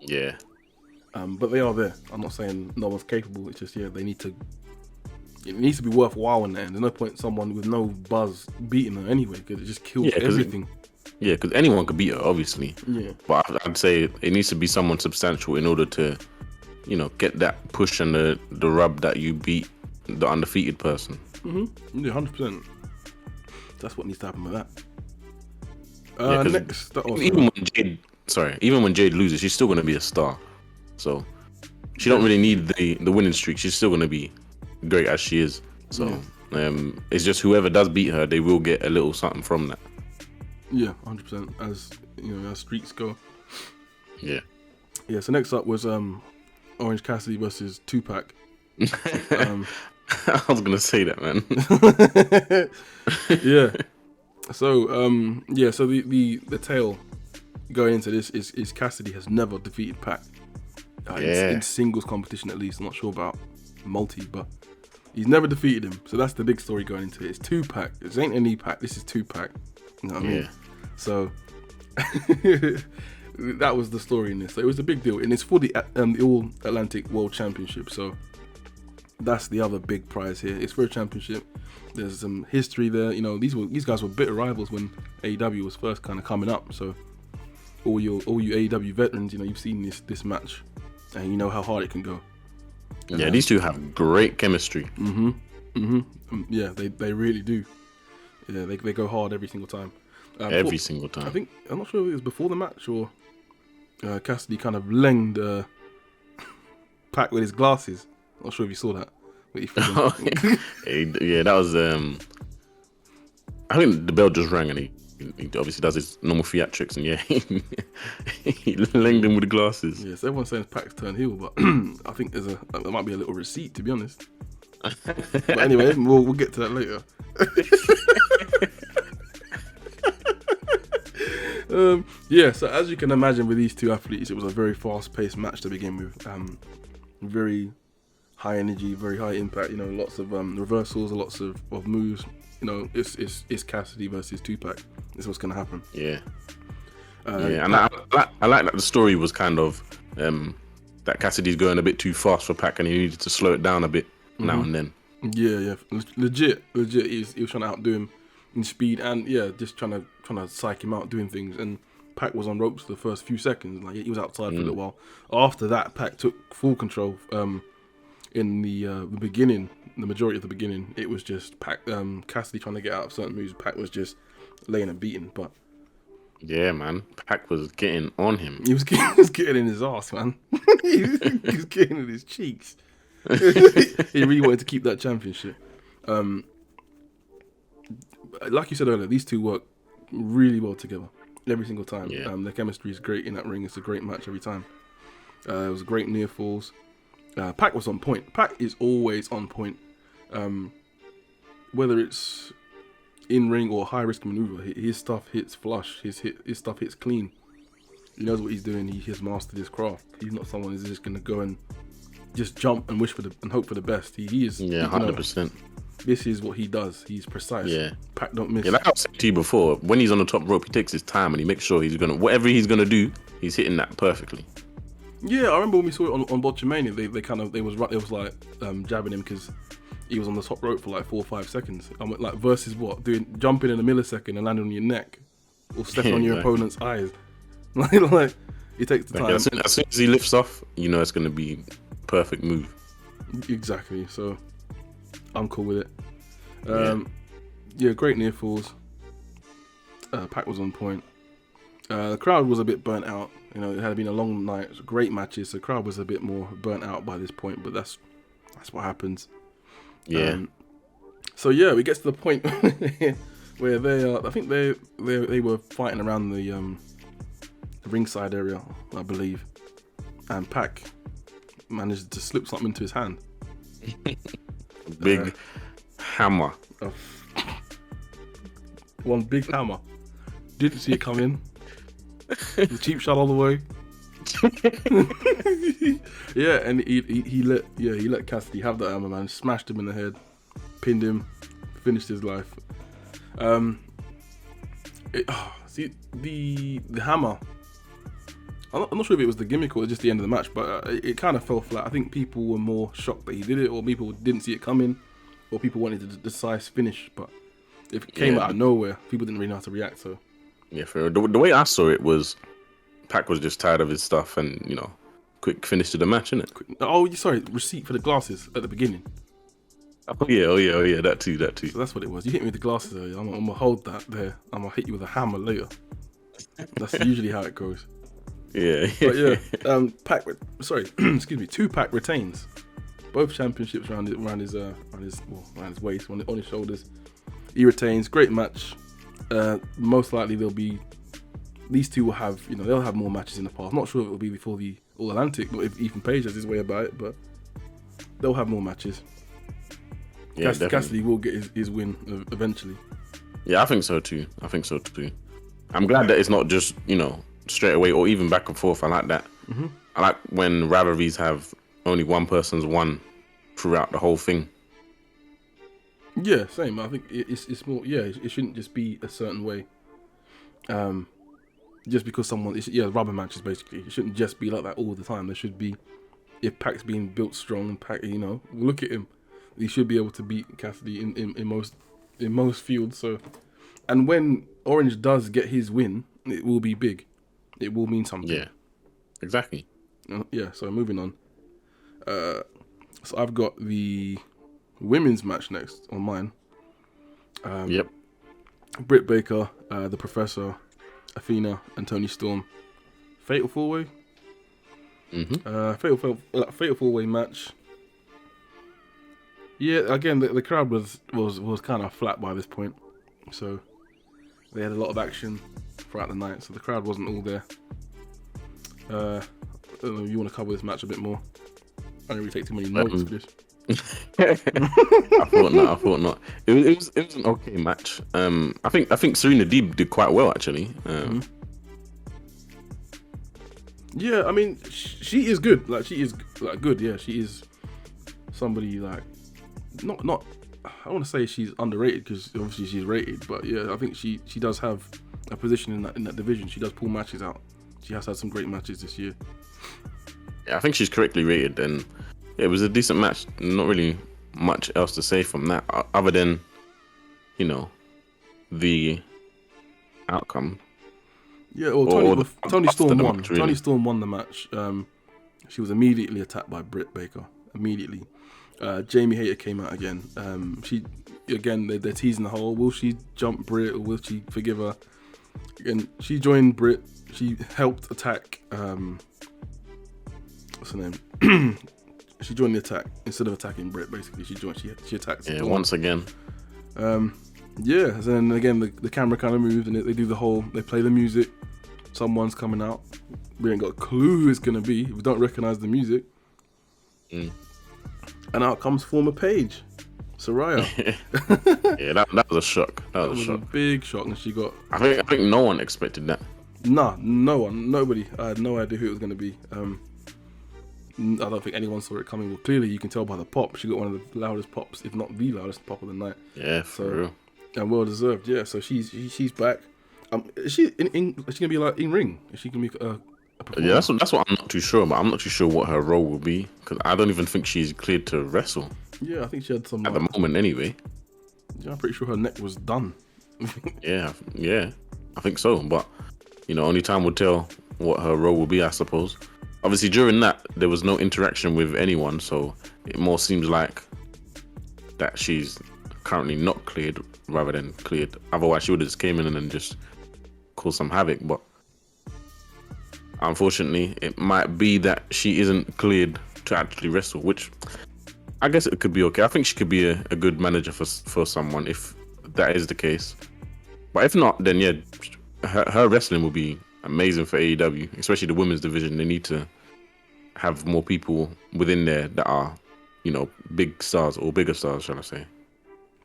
Speaker 1: Yeah.
Speaker 2: But they are there. I'm not saying no one's capable, it's just, they need to it needs to be worthwhile in the end. There's no point someone with no buzz beating her anyway, because it just kills everything.
Speaker 1: Because anyone could beat her, obviously.
Speaker 2: Yeah.
Speaker 1: But I'd say it needs to be someone substantial in order to, get that push and the rub that you beat the undefeated person.
Speaker 2: Yeah, 100%. That's what needs to happen with that. Next,
Speaker 1: even when Jade loses, she's still going to be a star. So she don't really need the winning streak. She's still going to be great as she is. So it's just whoever does beat her, they will get a little something from that.
Speaker 2: Yeah, 100%. As as streaks go.
Speaker 1: Yeah.
Speaker 2: Yeah. So next up was Orange Cassidy versus Tupac.
Speaker 1: I was gonna say that, man.
Speaker 2: Yeah. So So the tale going into this is Cassidy has never defeated Pac. In singles competition, at least. I'm not sure about multi, but he's never defeated him. So that's the big story going into it. It's Tupac. This ain't any Pac. This is Tupac. You know what I mean? So that was the story in this. So it was a big deal, and it's for the All Atlantic World Championship. So that's the other big prize here. It's for a championship. There's some history there. These guys were bitter rivals when AEW was first kind of coming up. So all you AEW veterans, you've seen this match, and you know how hard it can go.
Speaker 1: Yeah, these two have great chemistry.
Speaker 2: Yeah, they really do. Yeah, they go hard every single time.
Speaker 1: Every single time.
Speaker 2: I think, I'm not sure if it was before the match or Cassidy kind of lenged Pac with his glasses. I'm not sure if you saw that.
Speaker 1: Yeah, that was. I think the bell just rang, and he obviously does his normal theatrics, and he lengthened him with the glasses.
Speaker 2: Yes, everyone's saying Pac's turned heel, but I think there might be a little receipt, to be honest. But anyway, we'll get to that later. So as you can imagine, with these two athletes, it was a very fast-paced match to begin with. Very high energy, very high impact. Lots of reversals, lots of moves. It's Cassidy versus Tupac. This is what's gonna happen.
Speaker 1: Yeah. And I like that the story was kind of that Cassidy's going a bit too fast for Pac, and he needed to slow it down a bit now and then.
Speaker 2: Yeah, legit. He was trying to outdo him in speed, and just trying to psych him out doing things. And Pac was on ropes for the first few seconds. Like, he was outside for a little while. After that, Pac took full control. In the beginning, the majority of the beginning, it was just Cassidy trying to get out of certain moves. Pac was just laying and beating. But
Speaker 1: yeah, man, Pac was getting on him.
Speaker 2: He was getting in his ass, man. he was getting in his cheeks. He really wanted to keep that championship. Like you said earlier, these two work really well together every single time.
Speaker 1: Yeah.
Speaker 2: Their chemistry is great in that ring. It's a great match every time. It was great near falls. Pac was on point. Pac is always on point. Whether it's in ring or high risk maneuver, his stuff hits flush. His stuff hits clean. He knows what he's doing. He has mastered his craft. He's not someone who's just gonna go and just jump and wish and hope for the best. He is.
Speaker 1: 100%.
Speaker 2: This is what he does. He's precise.
Speaker 1: Yeah.
Speaker 2: Pac don't miss.
Speaker 1: Yeah, like I said to you before, when he's on the top rope, he takes his time and he makes sure whatever he's gonna do, he's hitting that perfectly.
Speaker 2: Yeah, I remember when we saw it on Botchamania, they was like jabbing him because he was on the top rope for like 4 or 5 seconds. I'm like, versus what? Jumping in a millisecond and landing on your neck or stepping on your opponent's eyes. like he takes the time.
Speaker 1: As soon as he lifts off, it's gonna be perfect move.
Speaker 2: Exactly. So I'm cool with it. Great near falls. Pac was on point. The crowd was a bit burnt out. It had been a long night. It was great matches. So the crowd was a bit more burnt out by this point, but that's what happens.
Speaker 1: Yeah.
Speaker 2: We get to the point where they are. I think they were fighting around the ringside area, I believe, and Pac managed to slip something into his hand.
Speaker 1: Big hammer.
Speaker 2: One big hammer. Didn't see it come in. The cheap shot all the way. And he let Cassidy have that hammer, man. Smashed him in the head, pinned him, finished his life. The hammer. I'm not sure if it was the gimmick or just the end of the match, but it kind of fell flat. I think people were more shocked that he did it, or people didn't see it coming. or people wanted a decisive finish, but if it came out of nowhere, people didn't really know how to react. So
Speaker 1: yeah, fair. The way I saw it was Pac was just tired of his stuff and, you know, quick finish to the match, innit?
Speaker 2: Oh, sorry, receipt for the glasses at the beginning.
Speaker 1: Oh yeah, that too.
Speaker 2: So that's what it was. You hit me with the glasses earlier. I'm gonna hold that there. I'm gonna hit you with a hammer later. That's usually how it goes.
Speaker 1: Yeah.
Speaker 2: But yeah, Pac. Sorry, excuse me. Tupac retains both championships around his waist, on his shoulders. He retains. Great match. Most likely these two will have, you know, they'll have more matches in the past. Not sure if it will be before the All Atlantic, or if Ethan Page has his way about it, but they'll have more matches.
Speaker 1: Yeah,
Speaker 2: Cassidy will get his win eventually.
Speaker 1: Yeah, I think so too. I'm glad that it's not just, you know, straight away or even back and forth. I like that. Mm-hmm. I like when rivalries have only one person's won throughout the whole thing.
Speaker 2: Yeah, same. I think it's more. Yeah, it shouldn't just be a certain way. Just because rubber matches basically. It shouldn't just be like that all the time. There should be, if Pac's being built strong and Pac, you know, look at him. He should be able to beat Cassidy in most fields. So, and when Orange does get his win, it will be big. It will mean something.
Speaker 1: Yeah, exactly.
Speaker 2: Yeah. So moving on. So I've got the women's match next on mine.
Speaker 1: Yep.
Speaker 2: Britt Baker, the Professor, Athena, and Toni Storm. Fatal 4-way.
Speaker 1: Mm-hmm.
Speaker 2: Fatal 4-way match. Yeah, again, the crowd was kind of flat by this point, so they had a lot of action throughout the night. So the crowd wasn't all there. I don't know if you want to cover this match a bit more. I don't really take too many notes for this.
Speaker 1: I thought not. It was an okay match. I think Serena Deeb did quite well actually.
Speaker 2: Yeah, I mean, she is good. Like, she is like good. Yeah, she is somebody like not. I don't want to say she's underrated because obviously she's rated, but yeah, I think she does have a position in that division. She does pull matches out. She has had some great matches this year.
Speaker 1: Yeah, I think she's correctly rated, and it was a decent match. Not really much else to say from that, other than, you know, the outcome.
Speaker 2: Yeah, well, Toni Storm won.
Speaker 1: Match, really.
Speaker 2: Toni Storm won the match. She was immediately attacked by Britt Baker. Immediately. Jamie Hayter came out again. They're teasing the whole, will she jump Britt or will she forgive her? And she joined Britt. She helped attack. What's her name? She joined the attack instead of attacking Britt. Basically, she attacked.
Speaker 1: Yeah, once again.
Speaker 2: Yeah, and then again the camera kind of moved and they do the whole. They play the music. Someone's coming out. We ain't got a clue who it's gonna be. We don't recognize the music. And out comes former Paige, Saraya.
Speaker 1: Yeah, that was a shock. That was
Speaker 2: a big shock, and she got.
Speaker 1: I think no one expected that.
Speaker 2: Nah, no one, nobody. I had no idea who it was gonna be. I don't think anyone saw it coming. Well, clearly you can tell by the pop. She got one of the loudest pops, if not the loudest pop of the night.
Speaker 1: Yeah, for real.
Speaker 2: And well deserved. Yeah, so she's back. Is she gonna be like in ring? Is she gonna be a performer?
Speaker 1: Yeah, that's what I'm not too sure about. I'm not too sure what her role will be because I don't even think she's cleared to wrestle.
Speaker 2: Yeah, I think she had some
Speaker 1: at the moment anyway.
Speaker 2: Yeah, I'm pretty sure her neck was done.
Speaker 1: yeah, I think so. But you know, only time will tell what her role will be, I suppose. Obviously, during that, there was no interaction with anyone, so it more seems like that she's currently not cleared rather than cleared. Otherwise, she would have just came in and then just caused some havoc. But unfortunately, it might be that she isn't cleared to actually wrestle, which I guess it could be okay. I think she could be a good manager for someone if that is the case. But if not, then yeah, her wrestling will be amazing for AEW, especially the women's division. They need to have more people within there that are, you know, big stars or bigger stars, shall I say.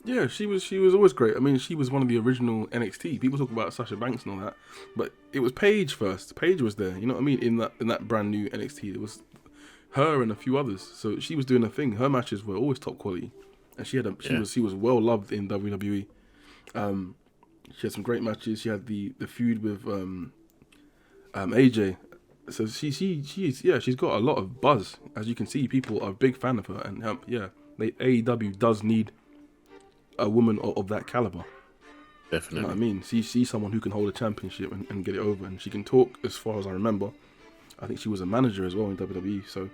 Speaker 2: Yeah, she was always great. I mean, she was one of the original NXT. People talk about Sasha Banks and all that, but it was Paige first. Paige was there, you know what I mean? In that brand new NXT, it was her and a few others. So she was doing her thing. Her matches were always top quality, and she was well loved in WWE. She had some great matches. She had the feud with AJ. So she's got a lot of buzz. As you can see, people are a big fan of her, and AEW does need a woman of that caliber.
Speaker 1: Definitely.
Speaker 2: You know what I mean? She's someone who can hold a championship and get it over, and she can talk. As far as I remember, I think she was a manager as well in WWE, so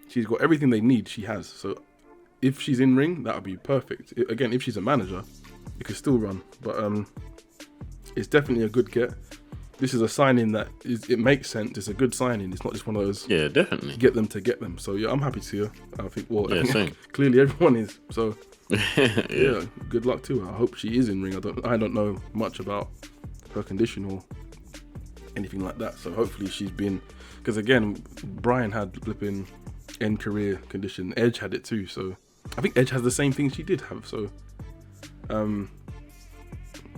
Speaker 2: she's got everything they need. She has. So if she's in ring, that would be perfect. Again, if she's a manager, it could still run. But it's definitely a good get. This is a signing that it makes sense. It's a good signing. It's not just one of those.
Speaker 1: Yeah, definitely.
Speaker 2: Get them to get them. So yeah, I'm happy to see her. I think. Well,
Speaker 1: Yeah, same.
Speaker 2: Clearly everyone is. So
Speaker 1: Yeah.
Speaker 2: yeah, good luck to her. I hope she is in ring. I don't know much about her condition or anything like that. So hopefully she's been, because again, Brian had flipping end career condition. Edge had it too. So I think Edge has the same thing she did have. So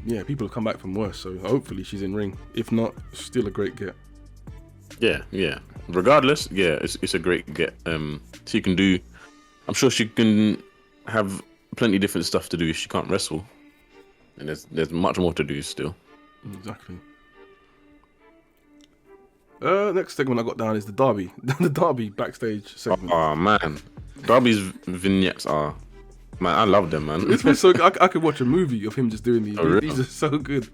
Speaker 2: yeah, people have come back from worse. So hopefully she's in ring. If not, still a great get.
Speaker 1: Yeah. Regardless, yeah, it's a great get. She can do. I'm sure she can have plenty of different stuff to do if she can't wrestle, and there's much more to do still.
Speaker 2: Exactly. Next segment I got down is the Derby. The Derby backstage segment.
Speaker 1: Oh man, Darby's vignettes are, man, I love them, man.
Speaker 2: This was so good. I could watch a movie of him just doing these.
Speaker 1: Oh,
Speaker 2: These are so good.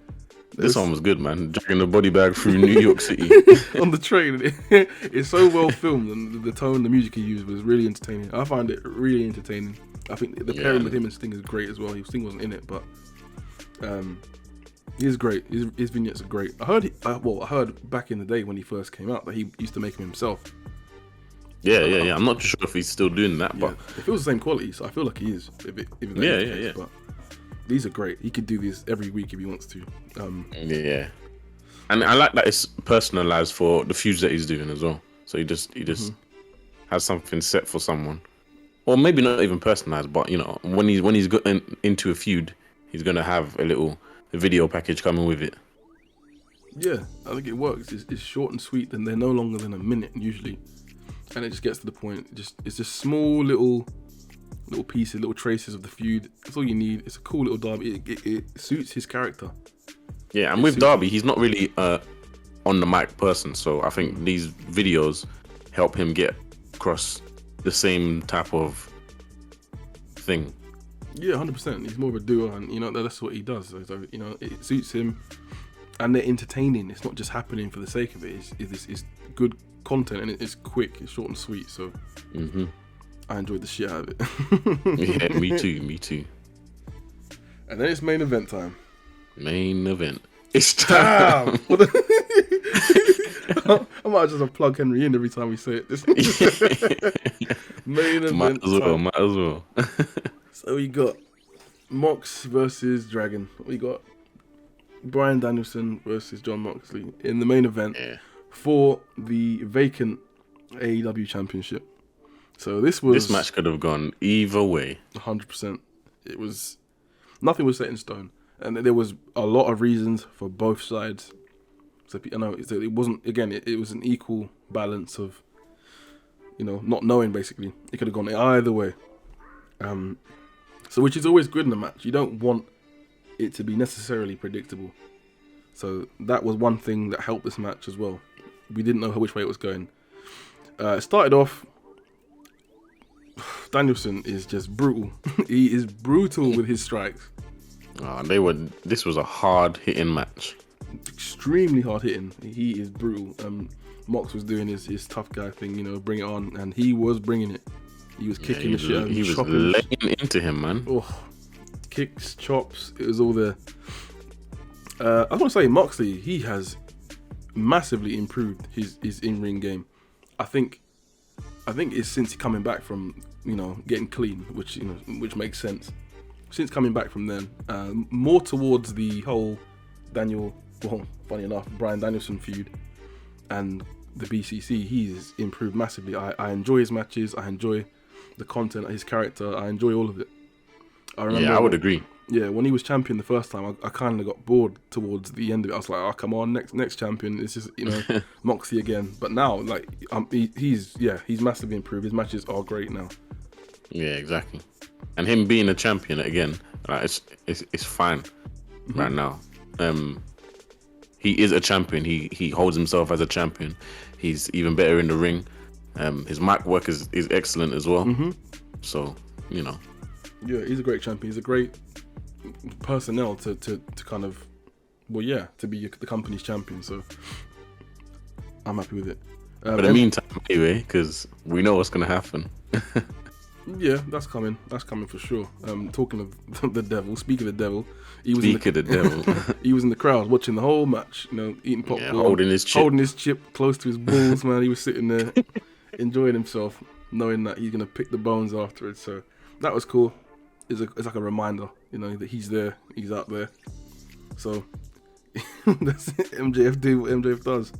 Speaker 1: This one was good, man. Dragging the body bag through New York City
Speaker 2: on the train. It's so well filmed, and the tone, the music he used was really entertaining. I find it really entertaining. I think the pairing with him and Sting is great as well. Sting wasn't in it, but he's great. His vignettes are great. I heard back in the day when he first came out that he used to make them himself.
Speaker 1: Yeah. I'm not too sure if he's still doing that, but
Speaker 2: it feels the same quality, so I feel like he is.
Speaker 1: Yeah.
Speaker 2: But these are great. He could do this every week if he wants to.
Speaker 1: Yeah, and I like that it's personalized for the feuds that he's doing as well. So he just has something set for someone, or maybe not even personalized, but you know, when he's gotten into a feud, he's gonna have a video package coming with it.
Speaker 2: Yeah, I think it works. It's short and sweet, and they're no longer than a minute usually, and it just gets to the point. It's just small little pieces, little traces of the feud. That's all you need. It's a cool little Derby. It suits his character.
Speaker 1: Yeah, and with Darby, he's not really on the mic person, so I think these videos help him get across the same type of thing.
Speaker 2: Yeah, 100%. He's more of a doer, and you know that's what he does. So you know, it suits him, and they're entertaining. It's not just happening for the sake of it. It's good content, and it's quick. It's short and sweet. So I enjoyed the shit out of it.
Speaker 1: Yeah, me too.
Speaker 2: And then it's main event time.
Speaker 1: Main event. It's time.
Speaker 2: I might just plug Henry in every time we say it. Main event.
Speaker 1: Might as well.
Speaker 2: So we got Mox versus Dragon. We got Bryan Danielson versus Jon Moxley in the main event for the vacant AEW championship. So this
Speaker 1: match could have gone either way.
Speaker 2: 100%. Nothing was set in stone. And there was a lot of reasons for both sides. So you know, it wasn't, again, it was an equal balance of, you know, not knowing basically. It could have gone either way. So which is always good in a match. You don't want it to be necessarily predictable. So that was one thing that helped this match as well. We didn't know which way it was going. It started off, Danielson is just brutal. He is brutal with his strikes.
Speaker 1: This was a hard hitting match.
Speaker 2: Extremely hard hitting. He is brutal. Mox was doing his tough guy thing, you know, bring it on, and he was bringing it. He was kicking the shit out of him.
Speaker 1: He was laying into him, man.
Speaker 2: Oh, kicks, chops, it was all there. I want to say Moxley, he has massively improved his in-ring game. I think it's since coming back from, you know, getting clean, which makes sense. Since coming back from then, more towards the whole funny enough, Bryan Danielson feud and the BCC, he's improved massively. I enjoy his matches. I enjoy the content, his character. I enjoy all of it.
Speaker 1: I would agree.
Speaker 2: Yeah, when he was champion the first time, I kind of got bored towards the end of it. I was like, oh, come on, next champion. This is, you know, Moxie again. But now, like, he's massively improved. His matches are great now.
Speaker 1: Yeah, exactly. And him being a champion again, it's fine right now. He is a champion. He holds himself as a champion. He's even better in the ring. His mic work is excellent as well. So, you know.
Speaker 2: Yeah, he's a great champion. He's a great personnel to kind of, to be the company's champion. So I'm happy with it.
Speaker 1: But in the meantime, anyway, because we know what's gonna happen.
Speaker 2: Yeah, that's coming. That's coming for sure. Talking of the devil, speaking of the devil, he was he was in the crowd watching the whole match. Eating popcorn,
Speaker 1: holding his chip
Speaker 2: close to his balls. Man, he was sitting there enjoying himself, knowing that he's gonna pick the bones afterwards. So that was cool. It's like a reminder, that he's there, he's out there. So that's it. MJF do what MJF does.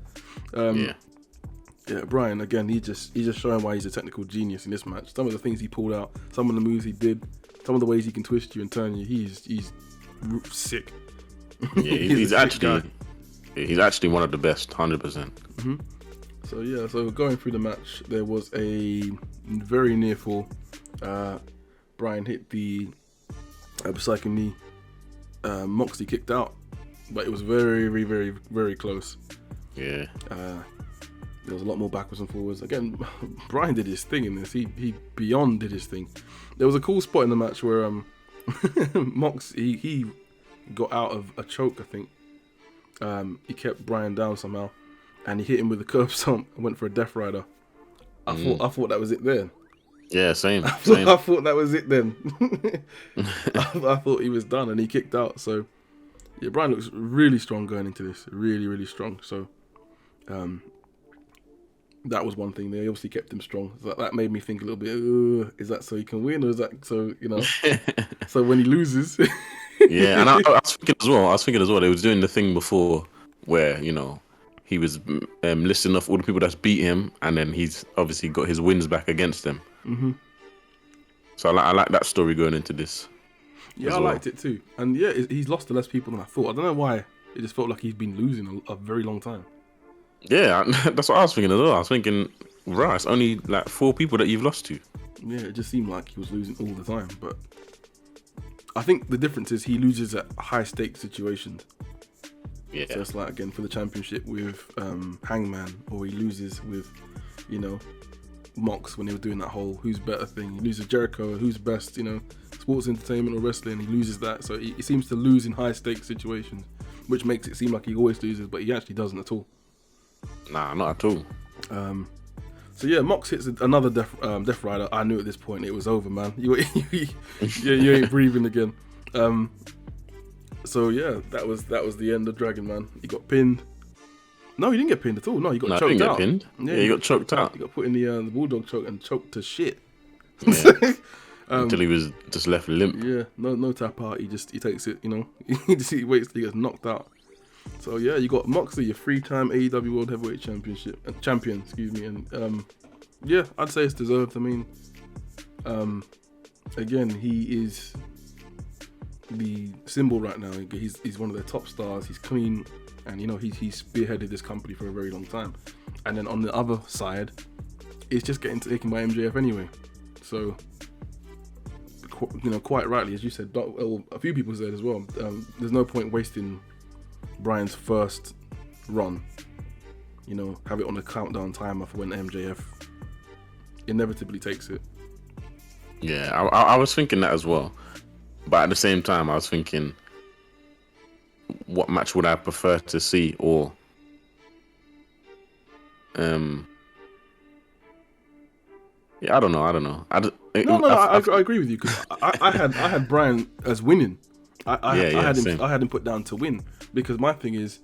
Speaker 2: Yeah, Brian, again, he's just showing why he's a technical genius in this match. Some of the things he pulled out, some of the moves he did, some of the ways he can twist you and turn you, he's sick.
Speaker 1: Yeah, he's actually one of the best, 100%.
Speaker 2: Mm-hmm. So going through the match, there was a very near fall. Brian hit the Psycho knee. Moxley kicked out, but it was very, very, very, very close.
Speaker 1: Yeah.
Speaker 2: There was a lot more backwards and forwards. Again, Brian did his thing in this. He beyond did his thing. There was a cool spot in the match where Mox he got out of a choke, I think. He kept Brian down somehow, and he hit him with a curb stomp and went for a Death Rider. I thought that was it then.
Speaker 1: Yeah, same.
Speaker 2: I thought that was it then. I thought he was done, and he kicked out. So yeah, Brian looks really strong going into this. Really, really strong. So that was one thing. They obviously kept him strong. So that made me think a little bit, is that so he can win, or is that so, so when he loses...
Speaker 1: Yeah, and I was thinking as well, they was doing the thing before where, he was listing off all the people that's beat him, and then he's obviously got his wins back against them. Mm-hmm. So I like that story going into this.
Speaker 2: Yeah, I liked it too. And yeah, he's lost to less people than I thought. I don't know why. It just felt like he's been losing a very long time.
Speaker 1: Yeah, that's what I was thinking as well. I was thinking, right, it's only like 4 people that you've lost to.
Speaker 2: Yeah, it just seemed like he was losing all the time. But I think the difference is he loses at high stakes situations.
Speaker 1: Yeah.
Speaker 2: So it's like, again, for the championship with Hangman, or he loses with, Mox when they were doing that whole who's better thing. He loses Jericho, who's best, sports entertainment or wrestling. He loses that. So he seems to lose in high stakes situations, which makes it seem like he always loses, but he actually doesn't at all.
Speaker 1: Nah, not at all.
Speaker 2: So yeah, Mox hits another Death Rider. I knew at this point it was over, man. You ain't breathing again. So yeah, that was the end of Dragon, man. He got pinned. No, he didn't get pinned at all. No, he got choked out.
Speaker 1: He didn't get pinned. Yeah, he got choked out.
Speaker 2: He got put in the bulldog choke and choked to shit.
Speaker 1: Yeah. Until he was just left limp.
Speaker 2: Yeah, no tap out. He takes it. He waits till he gets knocked out. So yeah, you got Moxley, your 3-time AEW World Heavyweight Champion, excuse me, and yeah, I'd say it's deserved. I mean, again, he is the symbol right now. He's one of their top stars. He's clean, and he's spearheaded this company for a very long time. And then on the other side, it's just getting taken by MJF anyway. So, quite rightly, as you said, a few people said as well. There's no point wasting Brian's first run, have it on a countdown timer for when MJF inevitably takes it.
Speaker 1: Yeah, I was thinking that as well, but at the same time I was thinking, what match would I prefer to see? Or yeah, I don't know.
Speaker 2: I agree with you, because I had Brian as winning. I had him put down to win, because my thing is,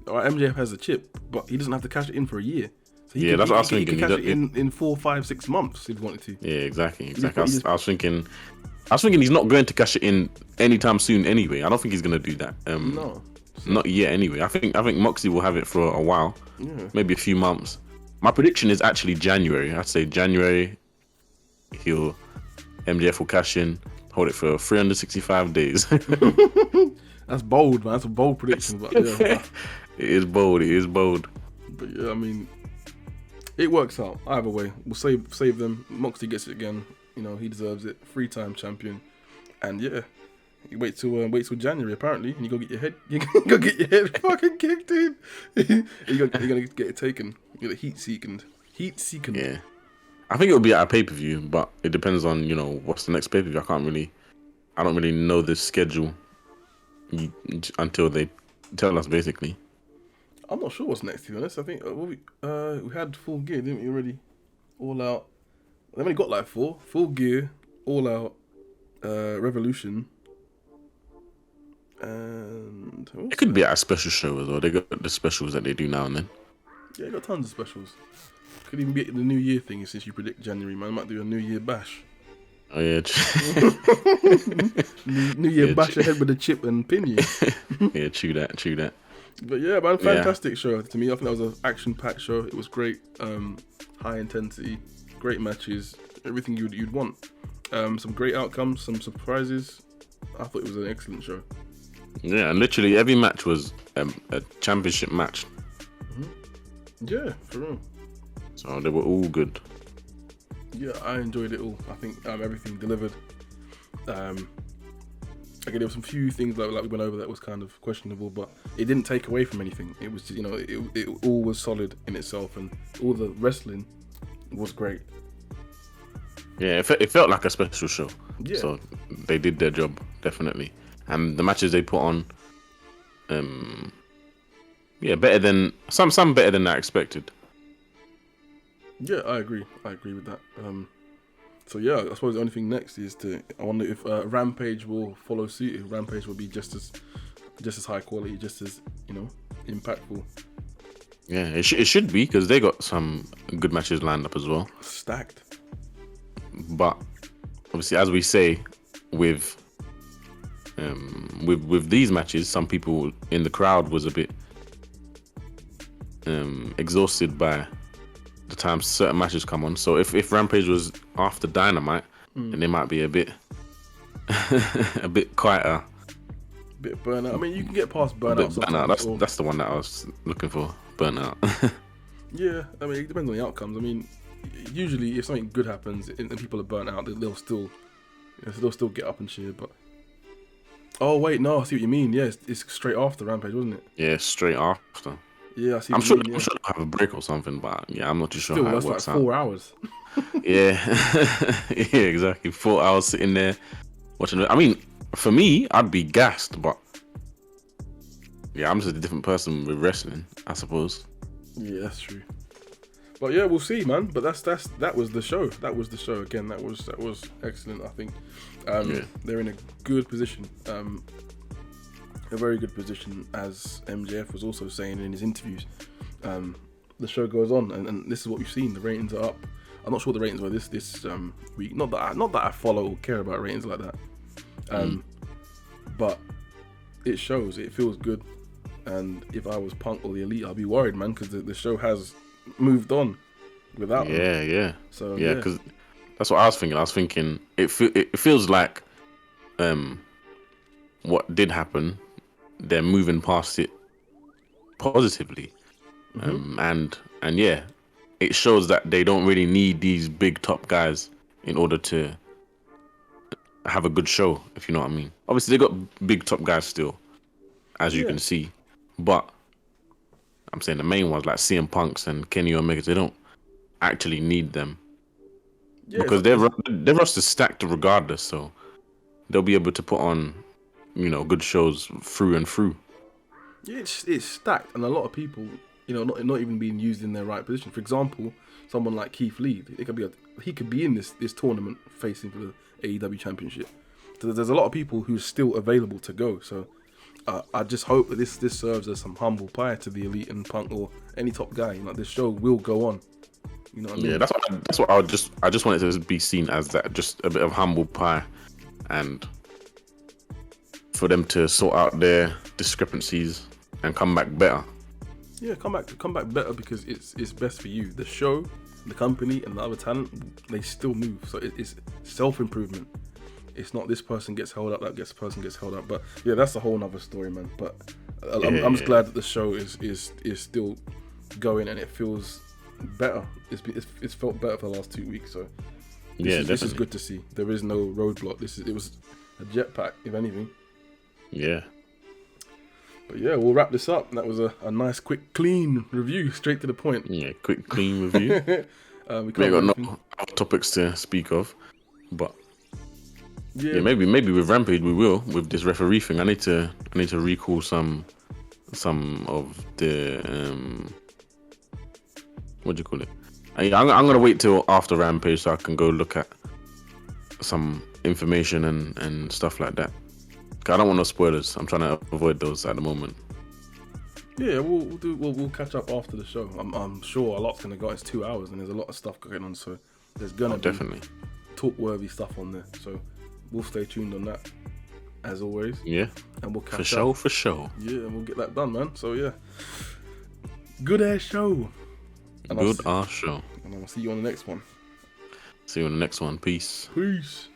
Speaker 2: MJF has a chip, but he doesn't have to cash it in for a year. So
Speaker 1: that's what I was thinking.
Speaker 2: He can cash it in 4, 5, 6 months if he wanted to.
Speaker 1: Yeah, exactly. I was thinking he's not going to cash it in anytime soon anyway. I don't think he's going to do that.
Speaker 2: No.
Speaker 1: Not yet anyway. I think Moxley will have it for a while.
Speaker 2: Yeah.
Speaker 1: Maybe a few months. My prediction is actually January. I'd say January, MJF will cash in, hold it for 365 days.
Speaker 2: That's bold, man. That's a bold prediction. But yeah.
Speaker 1: It is bold.
Speaker 2: But yeah, I mean, it works out either way. We'll save them. Moxley gets it again. He deserves it. 3-time champion. And yeah, you wait till January apparently, and you go get your head fucking kicked in. You're gonna get it taken. You get heat seeking.
Speaker 1: Yeah, I think it will be at a pay-per-view, but it depends on what's the next pay-per-view. I don't really know the schedule until they tell us, basically.
Speaker 2: I'm not sure what's next, to be honest. I think we had Full Gear, didn't we, already? All Out. They've only got like 4. Full Gear, All Out, Revolution, and...
Speaker 1: It could be at a special show as well. They got the specials that they do now and then.
Speaker 2: Yeah, they got tons of specials. Could even be the New Year thing, since you predict January, man. Might do a New Year bash.
Speaker 1: Oh, yeah.
Speaker 2: New Year bash ahead with a chip and pin you.
Speaker 1: Yeah, true that.
Speaker 2: But yeah, man, fantastic show to me. I think that was an action-packed show. It was great, high intensity, great matches, everything you'd want. Some great outcomes, some surprises. I thought it was an excellent show.
Speaker 1: Yeah, and literally every match was a championship match.
Speaker 2: Yeah, for real.
Speaker 1: So they were all good.
Speaker 2: Yeah, I enjoyed it all. I think everything delivered. Again, there were some few things like we went over that was kind of questionable, but it didn't take away from anything. It was, it all was solid in itself, and all the wrestling was great.
Speaker 1: Yeah, it felt like a special show.
Speaker 2: Yeah.
Speaker 1: So they did their job, definitely. And the matches they put on, better than some better than I expected.
Speaker 2: Yeah, I agree with that. So yeah, I suppose the only thing next is I wonder if Rampage will follow suit. If Rampage will be just as high quality, just as impactful.
Speaker 1: Yeah, it should be, because they got some good matches lined up as well.
Speaker 2: Stacked.
Speaker 1: But obviously, as we say, with these matches, some people in the crowd was a bit exhausted by the time certain matches come on. So if Rampage was after Dynamite, then they might be a bit quieter.
Speaker 2: Bit burnout. I mean, you can get past burnout.
Speaker 1: Burnout. That's the one that I was looking for. Burnout.
Speaker 2: Yeah, I mean, it depends on the outcomes. I mean, usually if something good happens and people are burnt out, they'll still get up and cheer. But oh wait, no, I see what you mean. Yeah, it's straight after Rampage, wasn't it?
Speaker 1: Yeah, straight after.
Speaker 2: Yeah, I see.
Speaker 1: I'm sure they'll have a break or something, but yeah, I'm not too sure how it works
Speaker 2: like 4 hours.
Speaker 1: Yeah, yeah, exactly. 4 hours sitting there watching it. I mean, for me, I'd be gassed, but yeah, I'm just a different person with wrestling, I suppose.
Speaker 2: Yeah, that's true. But yeah, we'll see, man. But that was the show. That was the show. Again, that was excellent. I think they're in a good position. A very good position, as MJF was also saying in his interviews. The show goes on, and this is what we've seen. The ratings are up. I'm not sure what the ratings were this week. Not that I follow or care about ratings like that. But it shows. It feels good. And if I was Punk or the Elite, I'd be worried, man, because the show has moved on without them.
Speaker 1: Yeah.
Speaker 2: So
Speaker 1: yeah, because that's what I was thinking. I was thinking it feels like what did happen, they're moving past it positively. And yeah, it shows that they don't really need these big top guys in order to have a good show, if you know what I mean. Obviously, they got big top guys still, as you can see, but I'm saying the main ones like CM Punks and Kenny Omega, they don't actually need them because their roster's stacked regardless, so they'll be able to put on, good shows through and through.
Speaker 2: Yeah, it's stacked, and a lot of people, not even being used in their right position. For example, someone like Keith Lee, he could be in this tournament facing for the AEW Championship. So there's a lot of people who's still available to go. So I just hope that this serves as some humble pie to the Elite and Punk or any top guy. This show will go on. You know what I mean?
Speaker 1: Yeah, that's what I just want it to be seen as, that just a bit of humble pie, and for them to sort out their discrepancies and come back better. Yeah,
Speaker 2: come back better, because it's best for you. The show, the company, and the other talent, they still move. So it's self-improvement. It's not this person gets held up, that person gets held up. But yeah, that's a whole nother story, man. But I'm just glad that the show is still going, and it feels better. It's felt better for the last 2 weeks. So this is good to see. There is no roadblock. It was a jetpack, if anything.
Speaker 1: Yeah.
Speaker 2: But yeah, we'll wrap this up. That was a nice, quick, clean review, straight to the point.
Speaker 1: Yeah, quick, clean review. We got no topics to speak of, but Yeah, maybe with Rampage we will with this referee thing. I need to recall some of the what do you call it? I'm gonna wait till after Rampage so I can go look at some information and stuff like that. 'Cause I don't want no spoilers. I'm trying to avoid those at the moment.
Speaker 2: Yeah, we'll catch up after the show. I'm sure a lot's gonna go. It's 2 hours and there's a lot of stuff going on, so there's gonna be
Speaker 1: definitely
Speaker 2: talk-worthy stuff on there. So we'll stay tuned on that as always.
Speaker 1: Yeah,
Speaker 2: and we'll catch up.
Speaker 1: For sure.
Speaker 2: Yeah, and we'll get that done, man. So yeah, good ass show.
Speaker 1: Good ass show.
Speaker 2: And I'll see you on the next one.
Speaker 1: See you on the next one. Peace.
Speaker 2: Peace.